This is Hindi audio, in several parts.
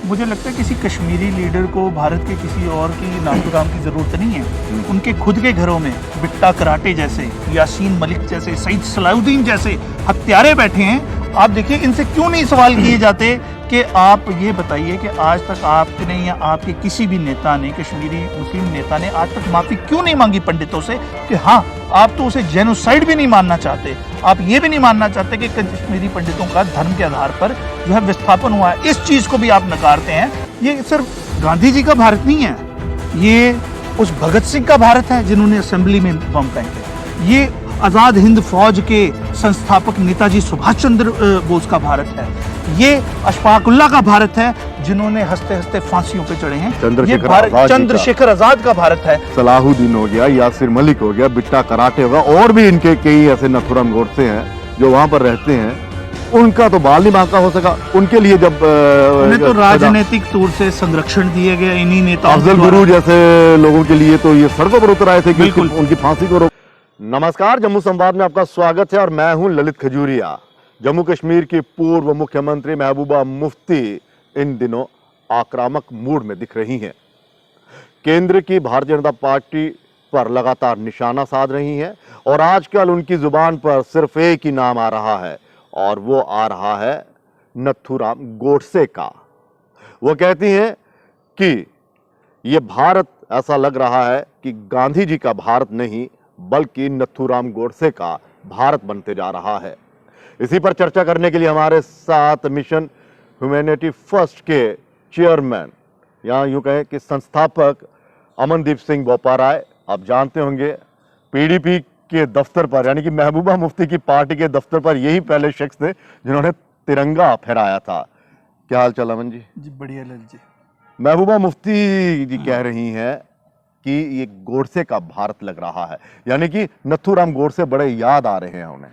मुझे लगता है किसी कश्मीरी लीडर को भारत के किसी और की नामकुराम की ज़रूरत नहीं है। उनके खुद के घरों में बिट्टा कराटे जैसे, यासीन मलिक जैसे, सईद सलाउद्दीन जैसे हत्यारे बैठे हैं। आप देखिए, इनसे क्यों नहीं सवाल किए जाते कि आप ये बताइए कि आज तक आपने या आपके किसी भी नेता ने, कश्मीरी मुस्लिम नेता ने आज तक माफ़ी क्यों नहीं मांगी पंडितों से कि हाँ, आप तो उसे जेनोसाइड भी नहीं मानना चाहते, आप ये भी नहीं मानना चाहते कि कश्मीरी पंडितों का धर्म के आधार पर जो है विस्थापन हुआ है। इस चीज़ को भी आप नकारते हैं। ये सिर्फ गांधी जी का भारत नहीं है, ये उस भगत सिंह का भारत है जिन्होंने असेंबली में बम फेंके। ये आज़ाद हिंद फौज के संस्थापक नेताजी सुभाष चंद्र बोस का भारत है। ये अशफाकुल्लाह का भारत है जिन्होंने हंसते हंसते फांसियों पे चढ़े हैं। ये चंद्रशेखर आजाद का भारत है। सलाहुद्दीन हो गया, यासिर मलिक हो गया, बिट्टा कराटे होगा, और भी इनके कई ऐसे नथुराम गोडसे हैं जो वहां पर रहते हैं। उनका तो बाल नहीं बांका हो सका। उनके लिए जब उन्हें तो राजनीतिक तौर से संरक्षण दिए गए इन्हीं नेताओं, अफजल गुरु जैसे लोगों के लिए तो ये सड़कों पर उतर आए थे कि उनकी फांसी को रोक। नमस्कार, जम्मू संवाद में आपका स्वागत है और मैं हूं ललित खजूरिया। जम्मू कश्मीर की पूर्व मुख्यमंत्री महबूबा मुफ्ती इन दिनों आक्रामक मूड में दिख रही हैं। केंद्र की भारतीय जनता पार्टी पर लगातार निशाना साध रही हैं और आजकल उनकी जुबान पर सिर्फ एक ही नाम आ रहा है और वो आ रहा है नथुराम गोडसे का। वो कहती हैं कि ये भारत ऐसा लग रहा है कि गांधी जी का भारत नहीं बल्कि नथुराम गोडसे का भारत बनते जा रहा है। इसी पर चर्चा करने के लिए हमारे साथ मिशन ह्यूमैनिटी फर्स्ट के चेयरमैन, या यूं कहें कि संस्थापक अमनदीप सिंह बोपाराय। आप जानते होंगे पीडीपी के दफ्तर पर, यानी कि महबूबा मुफ्ती की पार्टी के दफ्तर पर यही पहले शख्स थे जिन्होंने तिरंगा फहराया था। क्या हाल चाल अमन जी? जी बढ़िया ललित जी। महबूबा मुफ्ती जी कह रही हैं कि ये गोडसे का भारत लग रहा है, यानी कि नथुराम गोडसे बड़े याद आ रहे हैं उन्हें।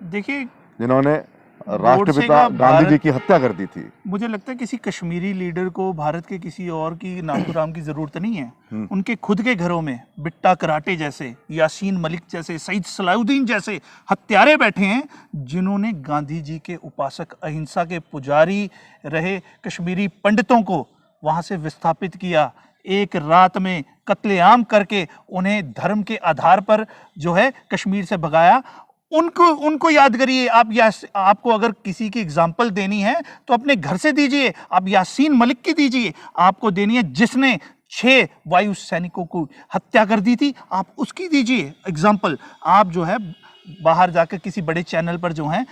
देखिए, जिन्होंने राष्ट्रपिता गांधी जी की हत्या कर दी थी। मुझे लगता है किसी कश्मीरी लीडर को भारत के किसी और की नामकुराम की जरूरत नहीं है। उनके खुद के घरों में बिट्टा कराटे जैसे, यासीन मलिक जैसे, सईद सलाउद्दीन जैसे हत्यारे बैठे हैं जिन्होंने गांधी जी के उपासक, अहिंसा के पुजारी रहे कश्मीरी पंडितों को वहां से विस्थापित किया, एक रात में कत्लेआम करके उन्हें धर्म के आधार पर जो है कश्मीर से भगाया। उनको याद करिए। आपको अगर किसी की एग्जाम्पल देनी है तो अपने घर से दीजिए। आप यासीन मलिक की दीजिए। आपको देनी है जिसने 6 वायु सैनिकों को हत्या कर दी थी, आप उसकी दीजिए एग्जाम्पल। आप जो है बाहर जाकर किसी बड़े चैनल पर जो है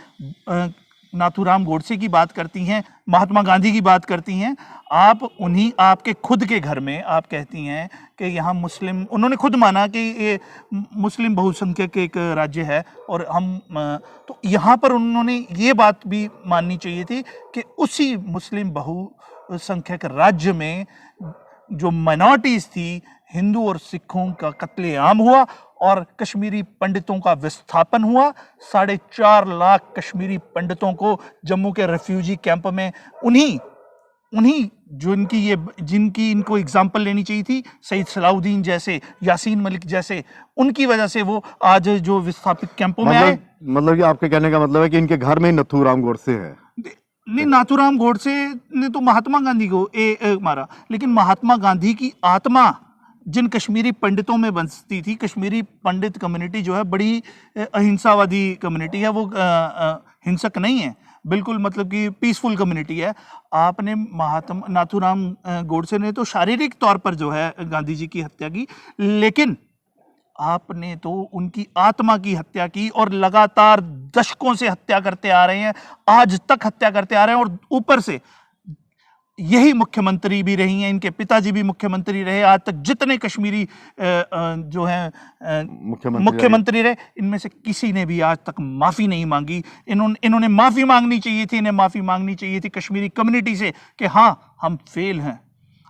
नाथुराम गोडसे की बात करती हैं, महात्मा गांधी की बात करती हैं। आप उन्हीं आपके खुद के घर में आप कहती हैं कि यहाँ मुस्लिम, उन्होंने खुद माना कि ये मुस्लिम बहुसंख्यक एक राज्य है और हम तो यहाँ पर उन्होंने ये बात भी माननी चाहिए थी कि उसी मुस्लिम बहुसंख्यक राज्य में जो माइनॉरिटीज़ थी, हिंदू और सिखों का कत्लेआम हुआ और कश्मीरी पंडितों का विस्थापन हुआ। 4.5 लाख कश्मीरी पंडितों को जम्मू के रेफ्यूजी कैंप में उन्हीं जिनकी इनको एग्जाम्पल लेनी चाहिए थी, सईद सलाउद्दीन जैसे, यासीन मलिक जैसे, उनकी वजह से वो आज जो विस्थापित कैंपों में आए। मतलब कि आपके कहने का मतलब है कि इनके घर में ही नथुराम गोडसे है? नहीं, नाथुराम गोडसे ने तो महात्मा गांधी को मारा, लेकिन महात्मा गांधी की आत्मा जिन कश्मीरी पंडितों में बसती थी, कश्मीरी पंडित कम्युनिटी जो है बड़ी अहिंसावादी कम्युनिटी है, वो हिंसक नहीं है बिल्कुल, मतलब कि पीसफुल कम्युनिटी है। आपने नाथुराम गोडसे ने तो शारीरिक तौर पर जो है गांधी जी की हत्या की, लेकिन आपने तो उनकी आत्मा की हत्या की और लगातार दशकों से हत्या करते आ रहे हैं, आज तक हत्या करते आ रहे हैं। और ऊपर से यही मुख्यमंत्री भी रही हैं, इनके पिताजी भी मुख्यमंत्री रहे, आज तक जितने कश्मीरी जो हैं मुख्यमंत्री रहे, इनमें से किसी ने भी आज तक माफ़ी नहीं मांगी। इन्होंने माफ़ी मांगनी चाहिए थी, इन्हें माफ़ी मांगनी चाहिए थी कश्मीरी कम्युनिटी से कि हाँ, हम फेल हैं,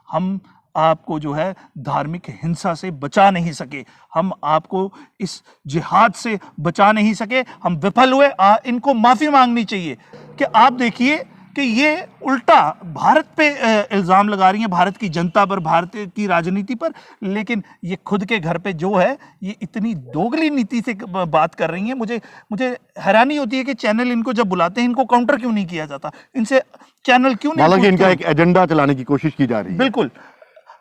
हम आपको जो है धार्मिक हिंसा से बचा नहीं सके, हम आपको इस जिहाद से बचा नहीं सके, हम विफल हुए। इनको माफ़ी मांगनी चाहिए कि आप देखिए कि ये उल्टा भारत पे इल्ज़ाम लगा रही हैं, भारत की जनता पर, भारत की राजनीति पर, लेकिन ये खुद के घर पे जो है ये इतनी दोगली नीति से बात कर रही हैं। मुझे हैरानी होती है कि चैनल इनको जब बुलाते हैं इनको काउंटर क्यों नहीं किया जाता, इनसे चैनल क्यों नहीं हालांकि पूछते? इनका एक एजेंडा चलाने की कोशिश की जा रही है। बिल्कुल।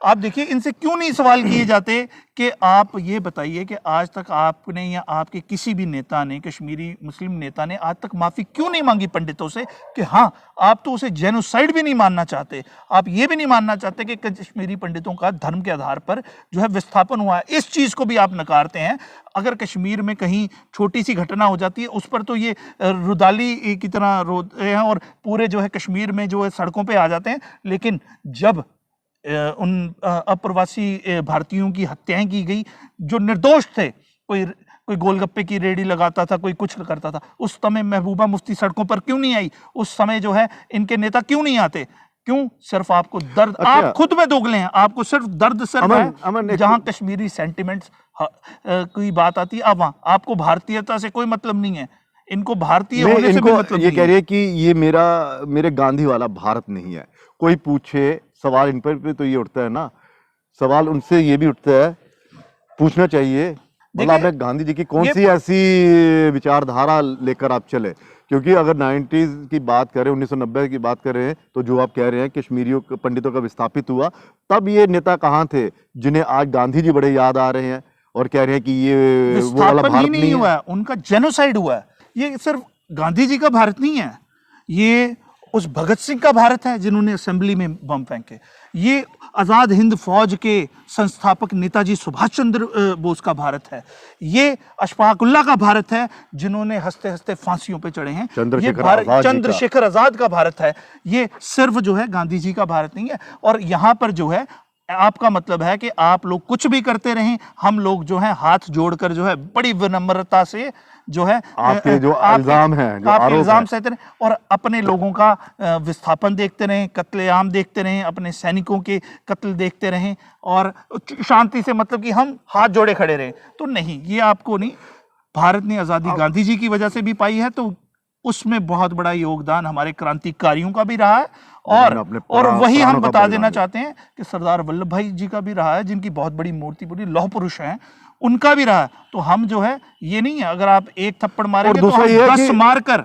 आप देखिए इनसे क्यों नहीं सवाल किए जाते कि आप ये बताइए कि आज तक आपने या आपके किसी भी नेता ने, कश्मीरी मुस्लिम नेता ने आज तक माफ़ी क्यों नहीं मांगी पंडितों से कि हाँ आप तो उसे जेनोसाइड भी नहीं मानना चाहते, आप ये भी नहीं मानना चाहते कि कश्मीरी पंडितों का धर्म के आधार पर जो है विस्थापन हुआ है, इस चीज़ को भी आप नकारते हैं। अगर कश्मीर में कहीं छोटी सी घटना हो जाती है उस पर तो ये रुदाली की तरह रोते हैं और पूरे जो है कश्मीर में जो है सड़कों पर आ जाते हैं, लेकिन जब उन अप्रवासी भारतीयों की हत्याएं की गई जो निर्दोष थे, कोई गोलगप्पे की रेडी लगाता था, कोई कुछ करता था, उस समय महबूबा मुफ्ती सड़कों पर क्यों नहीं आई? उस समय जो है इनके नेता क्यों नहीं आते? क्यों? सिर्फ आपको दर्द, अच्छा, आप खुद में दोगले हैं, आपको सिर्फ दर्द सिर्फ है। जहां कश्मीरी सेंटिमेंट्स की बात आती है अब वहां आपको भारतीयता से कोई मतलब नहीं है, इनको भारतीय होने से भी मतलब ये कह रही है कि ये मेरे गांधी वाला भारत नहीं है। कोई पूछे सवाल इन पर तो ये उठता है ना, सवाल उनसे ये भी उठता है, पूछना चाहिए मतलब आपने गांधी जी की कौन सी ऐसी विचारधारा लेकर आप चले? क्योंकि अगर 90s की बात करें, 1990 की बात करें, तो जो आप कह रहे हैं कश्मीरियों पंडितों का विस्थापित हुआ, तब ये नेता कहाँ थे जिन्हें आज गांधी जी बड़े याद आ रहे हैं और कह रहे हैं कि ये वो वाला भारत नहीं हुआ है, उनका जेनोसाइड हुआ है। ये सिर्फ गांधी जी का भारत नहीं है, ये उस भगत सिंह का भारत है जिन्होंने असेंबली में बम फेंके, ये आज़ाद हिंद फौज के संस्थापक नेताजी सुभाष चंद्र बोस का भारत है, ये अशफाक उल्लाह का भारत है जिन्होंने हंसते हंसते फांसियों पे चढ़े हैं, ये चंद्रशेखर आजाद का भारत है। ये सिर्फ जो है गांधी जी का भारत नहीं है। और यहाँ पर जो है आपका मतलब है कि आप लोग कुछ भी करते रहें, हम लोग जो है हाथ जोड़कर जो है बड़ी विनम्रता से जो है आपके जो इल्जाम हैं, जो आपके इल्जाम सहते रहें और अपने लोगों का विस्थापन देखते रहें, कत्लेआम देखते रहें, अपने सैनिकों के कत्ल देखते रहें और शांति से मतलब कि हम हाथ जोड़े खड़े रहें। तो नहीं, ये आपको नहीं। भारत ने आज़ादी गांधी जी की वजह से भी पाई है, तो उसमें बहुत बड़ा योगदान हमारे क्रांतिकारियों का भी रहा है और वही हम बता देना चाहते हैं कि सरदार वल्लभ भाई जी का भी रहा है, जिनकी बहुत बड़ी मूर्ति, बड़ी लौह पुरुष हैं, उनका भी रहा है। तो हम जो है ये नहीं है अगर आप एक थप्पड़ मारेंगे तो हम 10 मारकर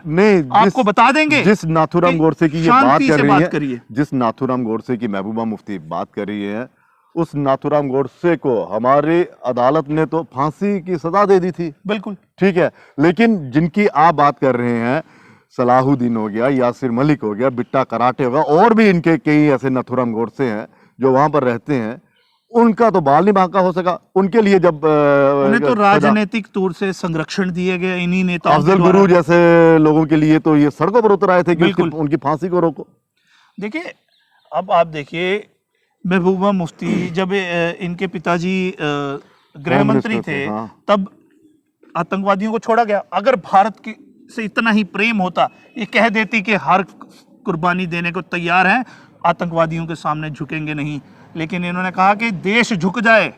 आपको बता देंगे। जिस नाथूराम गोडसे की ये बात कर रही है, जिस नाथूराम गोडसे की महबूबा मुफ्ती बात कर रही है, उस नाथूराम गोडसे को हमारी अदालत ने तो फांसी की सजा दे दी थी। बिल्कुल ठीक है, लेकिन जिनकी आप बात कर रहे हैं, सलाहुद्दीन हो गया, यासिर मलिक हो गया, बिट्टा कराटे होगा, और भी इनके कई ऐसे नाथूराम गोडसे हैं जो वहां पर रहते हैं, उनका तो बाल नहीं बांका हो सका। उनके लिए जब उन्हें तो राजनीतिक तौर से संरक्षण दिए गए इन्हीं नेताओं, अफजल गुरु जैसे लोगों के लिए तो ये सड़कों पर उतर आए थे कि उनकी फांसी को रोको। देखिए, अब आप देखिए, महबूबा मुफ्ती जब इनके पिताजी गृह मंत्री थे, तब आतंकवादियों को छोड़ा गया। अगर भारत की से इतना ही प्रेम होता, ये कह देती कि हर कुर्बानी देने को तैयार हैं, आतंकवादियों के सामने झुकेंगे नहीं। लेकिन इन्होंने कहा कि देश झुक जाए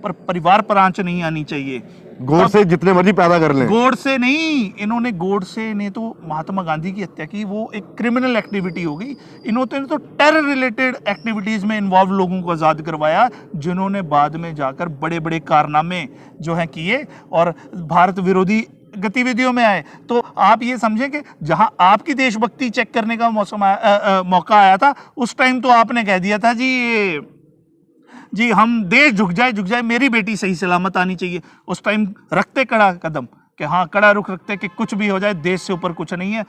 पर परिवार पर आंच नहीं आनी चाहिए। गोडसे जितने मर्जी पैदा कर लें, गोडसे नहीं, इन्होंने गोडसे ने तो महात्मा गांधी की हत्या की, वो एक क्रिमिनल एक्टिविटी हो गई। इन्होंने तो टेरर रिलेटेड एक्टिविटीज में इन्वॉल्व लोगों को आज़ाद करवाया, जिन्होंने बाद में जाकर बड़े बड़े कारनामे जो हैं किए और भारत विरोधी गतिविधियों में आए। तो आप ये समझें कि जहां आपकी देशभक्ति चेक करने का मौका आया था, उस टाइम तो आपने कह दिया था जी हम देश झुक जाए, मेरी बेटी सही सलामत आनी चाहिए। उस टाइम रखते कड़ा कदम कि हाँ, कड़ा रुख रखते कि कुछ भी हो जाए, देश से ऊपर कुछ नहीं है,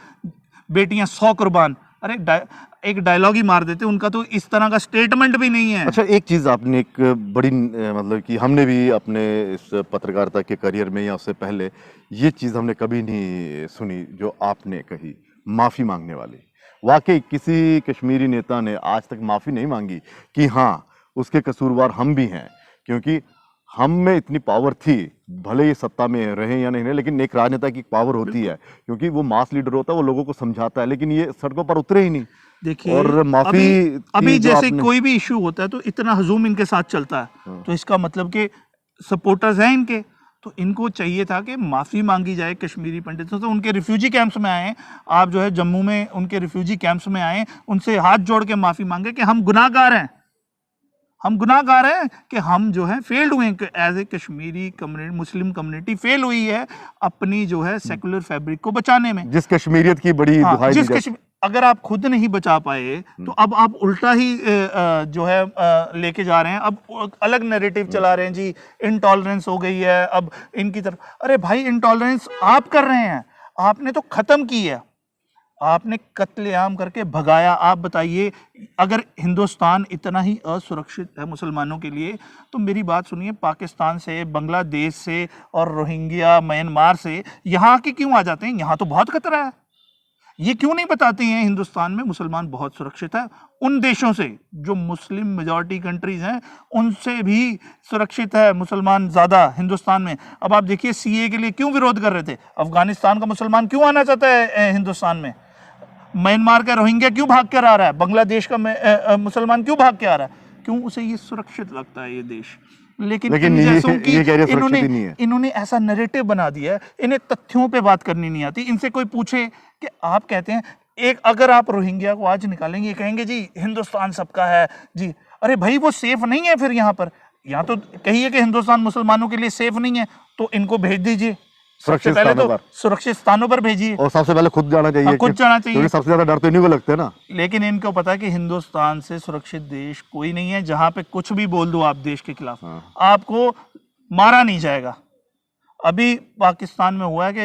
बेटियां 100 कुर्बान। अरे एक डायलॉग ही मार देते, उनका तो इस तरह का स्टेटमेंट भी नहीं है। अच्छा, एक चीज़ आपने एक बड़ी मतलब कि हमने भी अपने इस पत्रकारिता के करियर में या उससे पहले ये चीज़ हमने कभी नहीं सुनी जो आपने कही, माफ़ी मांगने वाली। वाकई किसी कश्मीरी नेता ने आज तक माफ़ी नहीं मांगी कि हाँ उसके कसूरवार हम भी हैं, क्योंकि हम में इतनी पावर थी, भले ये सत्ता में रहे या नहीं रहे, लेकिन एक राजनेता की पावर होती है, क्योंकि वो मास लीडर होता है, वो लोगों को समझाता है, लेकिन ये सड़कों पर उतरे ही नहीं। देखिए, और माफी अभी जैसे कोई भी इशू होता है तो इतना हजूम इनके साथ चलता है, तो इसका मतलब कि सपोर्टर्स हैं इनके, तो इनको चाहिए था कि माफ़ी मांगी जाए कश्मीरी पंडितों से। उनके रिफ्यूजी कैंप्स में आए, आप जो है जम्मू में उनके रिफ्यूजी कैंप्स में आए, उनसे हाथ जोड़ के माफ़ी मांगे कि हम गुनाहगार हैं, हम गुनाहगार हैं कि हम जो है फेल्ड हुए as a Kashmiri community, Muslim community fail हुई है अपनी जो है सेकुलर फैब्रिक को बचाने में। जिस कश्मीरियत की बड़ी दुहाई दी जाती। अगर आप खुद नहीं बचा पाए तो अब आप उल्टा ही जो है लेके जा रहे हैं, अब अलग नैरेटिव चला रहे हैं जी, इनटॉलरेंस हो गई है अब इनकी तरफ। अरे भाई, इनटॉलरेंस आप कर रहे हैं, आपने तो खत्म की है, आपने कत्लेआम करके भगाया। आप बताइए, अगर हिंदुस्तान इतना ही असुरक्षित है मुसलमानों के लिए तो मेरी बात सुनिए, पाकिस्तान से, बांग्लादेश से और रोहिंग्या म्यांमार से यहाँ के क्यों आ जाते हैं? यहाँ तो बहुत खतरा है। ये क्यों नहीं बताते हैं हिंदुस्तान में मुसलमान बहुत सुरक्षित है? उन देशों से जो मुस्लिम मेजॉरिटी कंट्रीज हैं उनसे भी सुरक्षित है मुसलमान ज़्यादा हिंदुस्तान में। अब आप देखिए, सीए के लिए क्यों विरोध कर रहे थे? अफगानिस्तान का मुसलमान क्यों आना चाहता है हिंदुस्तान में? म्यांमार का रोहिंग्या क्यों भाग कर आ रहा है? बांग्लादेश का मुसलमान क्यों भाग के आ रहा है? क्यों? उसे ये सुरक्षित लगता है ये देश। लेकिन इन्होंने ऐसा नैरेटिव बना दिया है, इन्हें तथ्यों पे बात करनी नहीं आती। इनसे कोई पूछे कि आप कहते हैं एक, अगर आप रोहिंग्या को आज निकालेंगे, कहेंगे जी हिंदुस्तान सबका है जी। अरे भाई, वो सेफ नहीं है फिर यहाँ पर। यहाँ तो कहिए कि हिंदुस्तान मुसलमानों के लिए सेफ नहीं है, तो इनको भेज दीजिए सुरक्षित स्थानों पर, सुरक्षित स्थानों पर भेजिए। और सबसे पहले खुद जाना चाहिए, खुद जाना चाहिए, क्योंकि सबसे ज्यादा डर तो इन्हीं को लगता है ना। लेकिन इनको पता है कि हिंदुस्तान से सुरक्षित देश कोई नहीं है, जहां पे कुछ भी बोल दो आप देश के खिलाफ, आपको मारा नहीं जाएगा। अभी पाकिस्तान में हुआ है कि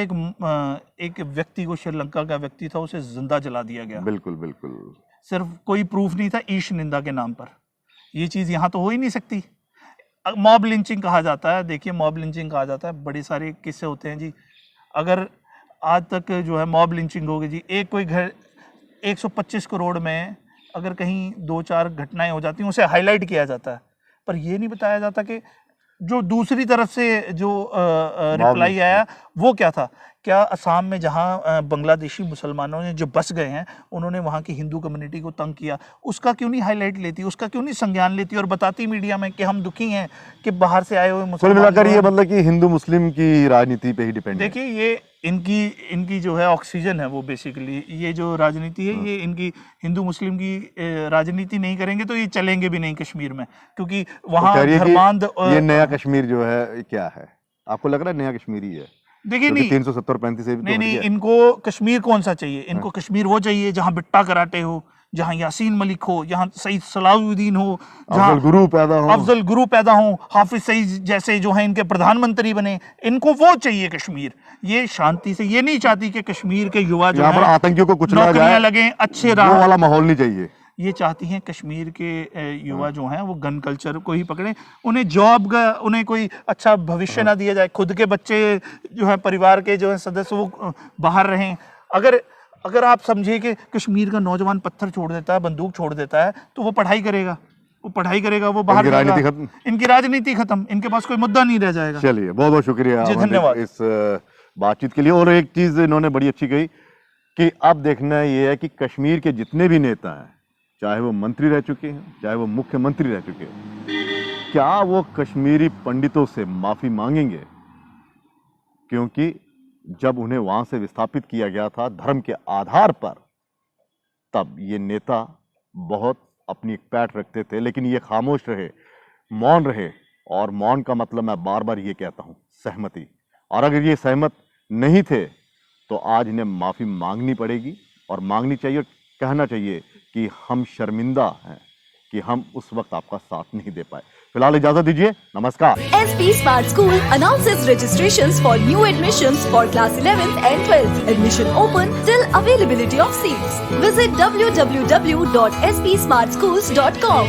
एक व्यक्ति को, श्रीलंका का व्यक्ति था, उसे जिंदा जला दिया गया। बिल्कुल बिल्कुल, सिर्फ कोई प्रूफ नहीं था, ईश निंदा के नाम पर। ये चीज यहाँ तो हो ही नहीं सकती। मॉब लिंचिंग कहा जाता है, देखिए मॉब लिंचिंग कहा जाता है, बड़े सारे किस्से होते हैं जी। अगर आज तक जो है मॉब लिंचिंग होगी जी, एक कोई घर 125 करोड़ में अगर कहीं 2-4 घटनाएं हो जाती हैं, उसे हाईलाइट किया जाता है, पर ये नहीं बताया जाता कि जो दूसरी तरफ से जो रिप्लाई आया वो क्या था। क्या असम में जहाँ बांग्लादेशी मुसलमानों ने जो बस गए हैं, उन्होंने वहाँ की हिंदू कम्युनिटी को तंग किया, उसका क्यों नहीं हाईलाइट लेती, उसका क्यों नहीं संज्ञान लेती और बताती मीडिया में कि हम दुखी हैं कि बाहर से आए हुए मुसलमान। कुल मिलाकर ये मतलब कि हिंदू मुस्लिम की राजनीति पे ही डिपेंड है। देखिए, ये इनकी जो है ऑक्सीजन है वो बेसिकली, ये जो राजनीति है ये इनकी, हिंदू मुस्लिम की राजनीति नहीं करेंगे तो ये चलेंगे भी नहीं कश्मीर में, क्योंकि वहाँ धर्मांध। ये नया कश्मीर जो है क्या है, आपको लग रहा है नया कश्मीर ही है? देखिए, नहीं 370-35 से भी नहीं, इनको कश्मीर कौन सा चाहिए? इनको कश्मीर वो चाहिए जहाँ बिट्टा कराटे हो, जहाँ यासीन मलिक हो, जहाँ सईद सलाउद्दीन हो, जहाँ अफजल गुरु पैदा हो, हाफिज सईद जैसे जो है इनके प्रधानमंत्री बने। इनको वो चाहिए कश्मीर। ये शांति से ये नहीं चाहती कि कश्मीर के युवा जो है आतंकियों को कुछ नौकरियां लगे, अच्छे वो वाला माहौल नहीं चाहिए। ये चाहती हैं कश्मीर के युवा जो हैं वो गन कल्चर को ही पकड़े, उन्हें जॉब का, उन्हें कोई अच्छा भविष्य ना दिया जाए, खुद के बच्चे जो है परिवार के जो है सदस्य वो बाहर रहें। अगर आप समझिए कि कश्मीर का नौजवान पत्थर छोड़ देता है, बंदूक छोड़ देता है, तो वो पढ़ाई करेगा, वो बाहर जाएगा, इनकी राजनीति खत्म, इनके पास कोई मुद्दा नहीं रह जाएगा। चलिए, बहुत बहुत शुक्रिया जी, धन्यवाद इस बातचीत के लिए। और एक चीज इन्होंने बड़ी अच्छी कही कि अब देखना ये है कि कश्मीर के जितने भी नेता हैं, चाहे वो मंत्री रह चुके हैं, चाहे वो मुख्यमंत्री रह चुके हैं, क्या वो कश्मीरी पंडितों से माफी मांगेंगे? क्योंकि जब उन्हें वहां से विस्थापित किया गया था धर्म के आधार पर, तब ये नेता बहुत अपनी एक पैठ रखते थे, लेकिन ये खामोश रहे, मौन रहे। और मौन का मतलब मैं बार बार ये कहता हूं, सहमति। और अगर ये सहमत नहीं थे तो आज इन्हें माफी मांगनी पड़ेगी, और मांगनी चाहिए, कहना चाहिए कि हम शर्मिंदा हैं कि हम उस वक्त आपका साथ नहीं दे पाए। फिलहाल इजाजत दीजिए, नमस्कार। SP Smart School announces registrations for new admissions for class 11th and 12th. Admission open till availability of seats. Visit www.spsmartschools.com.